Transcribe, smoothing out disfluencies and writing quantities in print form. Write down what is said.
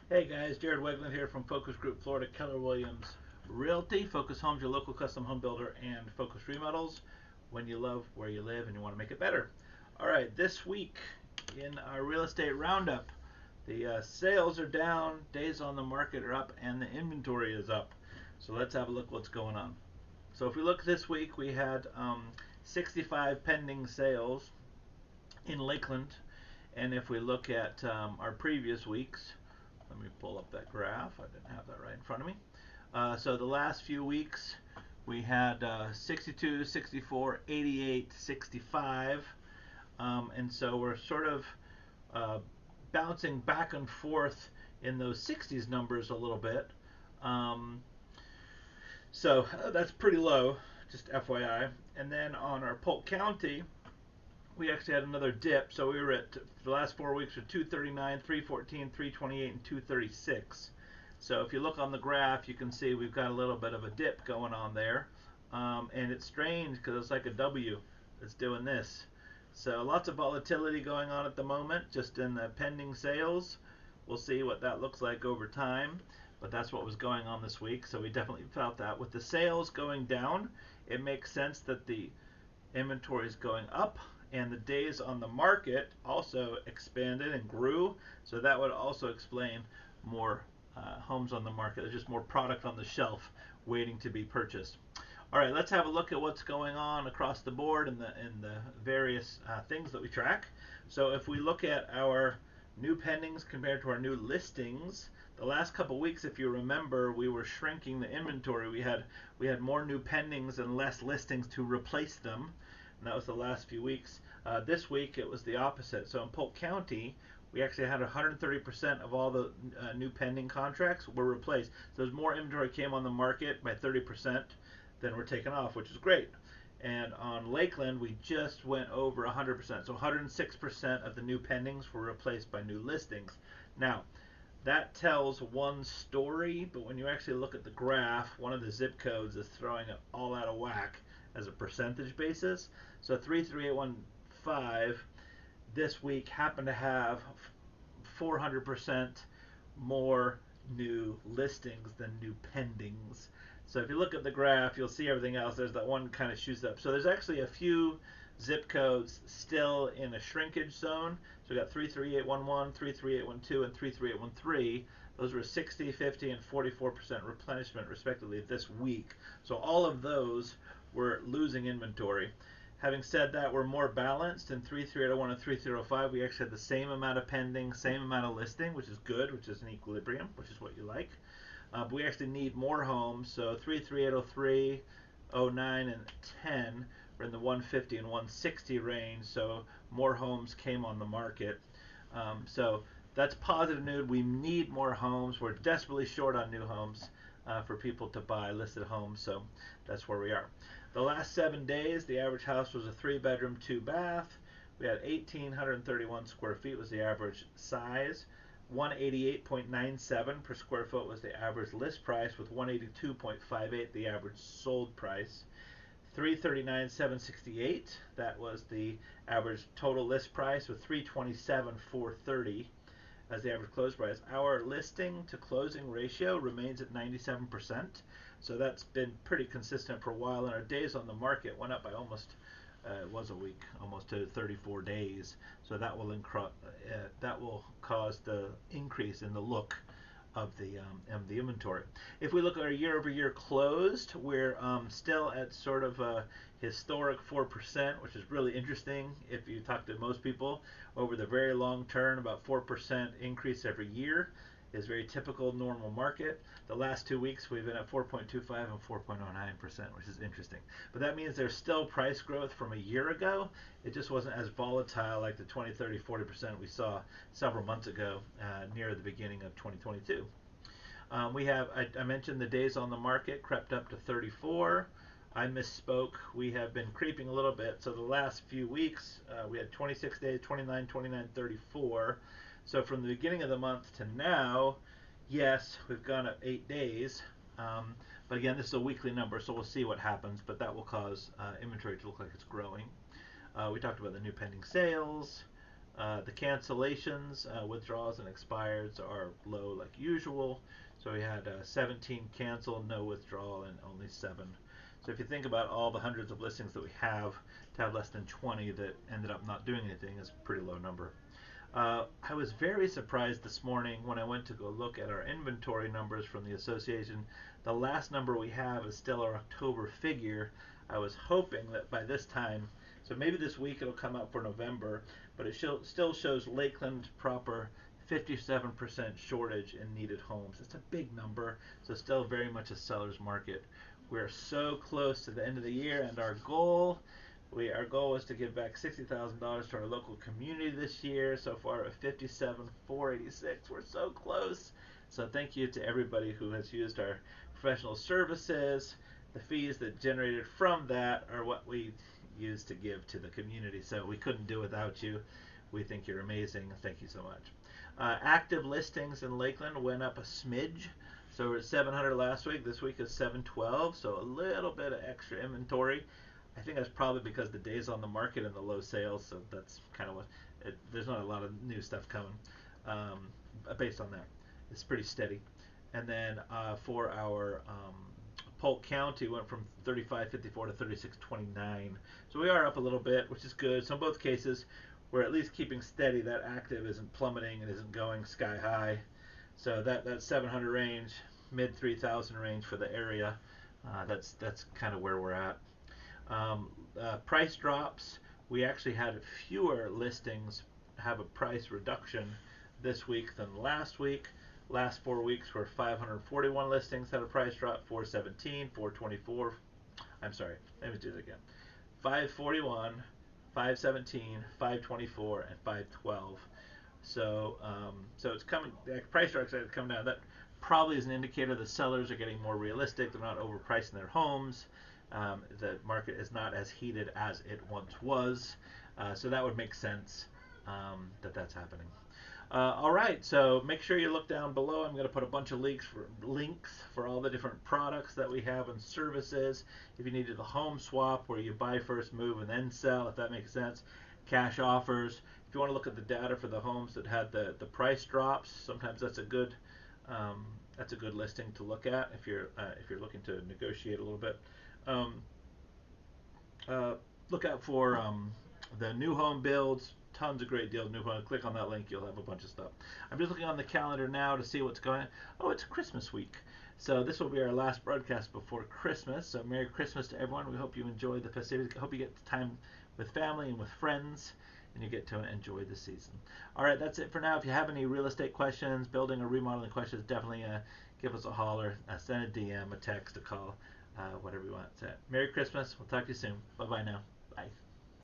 Hey guys, Jared Weggeland here from Focus Group Florida, Keller Williams Realty. Focus Homes, your local custom home builder, and Focus Remodels when you love where you live and you want to make it better. All right, this week in our real estate roundup, the sales are down, days on the market are up, and the inventory is up. So let's have a look what's going on. So if we look this week, we had 65 pending sales in Lakeland, and if we look at our previous weeks, let me pull up that graph. I didn't have that right in front of me. So the last few weeks, we had 62, 64, 88, 65. And so we're sort of uh, bouncing back and forth in those 60s numbers a little bit. Um, so that's pretty low, just FYI. And then on our Polk County, we actually had another dip. So we were at the last 4 weeks were 239, 314, 328, and 236. So if you look on the graph, you can see we've got a little bit of a dip going on there, and it's strange because it's like a W that's doing this. So lots of volatility going on at the moment, just in the pending sales. We'll see what that looks like over time, but that's what was going on this week. So we definitely felt that with the sales going down, it makes sense that the inventory is going up and the days on the market also expanded and grew. So that would also explain more homes on the market. There's just more product on the shelf waiting to be purchased. All right, let's have a look at what's going on across the board in the various things that we track. So if we look at our new pendings compared to our new listings, the last couple weeks, if you remember, we were shrinking the inventory. We had more new pendings and less listings to replace them, and that was the last few weeks. This week it was the opposite. So in Polk County, we actually had 130% of all the new pending contracts were replaced. So there's more inventory came on the market by 30% than were taken off, which is great. And on Lakeland, we just went over 100%. So 106% of the new pendings were replaced by new listings. Now, that tells one story, but when you actually look at the graph, one of the zip codes is throwing it all out of whack as a percentage basis. So 33815 this week happened to have 400% more new listings than new pendings. So if you look at the graph, you'll see everything else. There's that one kind of shoots up. So there's actually a few zip codes still in a shrinkage zone. So we got 33811, 33812, and 33813. Those were 60, 50, and 44% replenishment respectively this week. So all of those were losing inventory. Having said that, we're more balanced in 33801 and 3305. We actually had the same amount of pending, same amount of listing, which is good, which is an equilibrium, which is what you like. But we actually need more homes. So 33803, 09, and 10 were in the 150 and 160 range. So more homes came on the market. So that's positive news. We need more homes. We're desperately short on new homes for people to buy listed homes. So that's where we are. The last 7 days, the average house was a 3 bedroom, 2 bath. We had 1,831 square feet was the average size. 188.97 per square foot was the average list price, with 182.58 the average sold price. 339,768, that was the average total list price, with 327,430 as the average close price. Our listing to closing ratio remains at 97%, so that's been pretty consistent for a while, and our days on the market went up by almost it was a week, almost to 34 days. So that will cause the increase in the look of the inventory. If we look at our year-over-year closed, we're still at sort of a historic 4%, which is really interesting. If you talk to most people over the very long term, about 4% increase every year is very typical normal market. The last 2 weeks we've been at 4.25 and 4.09%, which is interesting. But that means there's still price growth from a year ago. It just wasn't as volatile like the 20, 30, 40% we saw several months ago near the beginning of 2022. I mentioned the days on the market crept up to 34. I misspoke. We have been creeping a little bit. So the last few weeks, we had 26 days, 29, 29, 34. So from the beginning of the month to now, yes, we've gone up 8 days. But again, this is a weekly number, so we'll see what happens. But that will cause inventory to look like it's growing. We talked about the new pending sales. The cancellations, withdrawals, and expireds are low like usual. So we had 17 cancel, no withdrawal, and only 7. So if you think about all the hundreds of listings that we have, to have less than 20 that ended up not doing anything is a pretty low number. I was very surprised this morning when I went to go look at our inventory numbers from the association. The last number we have is still our October figure. I was hoping that by this time, so maybe this week it'll come out for November, but it still shows Lakeland proper 57% shortage in needed homes. It's a big number, so still very much a seller's market. We're so close to the end of the year, and our goal was to give back $60,000 to our local community this year. So far at 57,486. We're so close. So thank you to everybody who has used our professional services. The fees that generated from that are what we use to give to the community. So we couldn't do without you. We think you're amazing. Thank you so much. Active listings in Lakeland went up a smidge. So we're at 700 last week. This week is 712. So a little bit of extra inventory. I think that's probably because the days on the market and the low sales. So that's kind of there's not a lot of new stuff coming based on that. It's pretty steady. And then for our Polk County went from 3554 to 3629. So we are up a little bit, which is good. So in both cases, we're at least keeping steady. That active isn't plummeting and isn't going sky high. So that 700 range, mid 3000 range for the area, that's kind of where we're at. Price drops. We actually had fewer listings have a price reduction this week than last week. Last 4 weeks were 541 listings had a price drop, 417, 424. I'm sorry, let me do it again. 541, 517, 524, and 512. So it's coming. Price drops are coming down. That probably is an indicator the sellers are getting more realistic. They're not overpricing their homes. The market is not as heated as it once was. So that would make sense that's happening. All right, so make sure you look down below. I'm going to put a bunch of links for all the different products that we have and services. If you needed a home swap where you buy first, move, and then sell, if that makes sense. Cash offers. If you want to look at the data for the homes that had the price drops, sometimes that's a good listing to look at if you're looking to negotiate a little bit. Look out for the new home builds. Tons of great deals. New home. Click on that link. You'll have a bunch of stuff. I'm just looking on the calendar now to see what's going on. Oh, it's Christmas week. So this will be our last broadcast before Christmas. So Merry Christmas to everyone. We hope you enjoy the festivities. I hope you get time with family and with friends, and you get to enjoy the season. All right, that's it for now. If you have any real estate questions, building or remodeling questions, definitely give us a holler. Send a DM, a text, a call, whatever you want. Merry Christmas. We'll talk to you soon. Bye-bye now. Bye.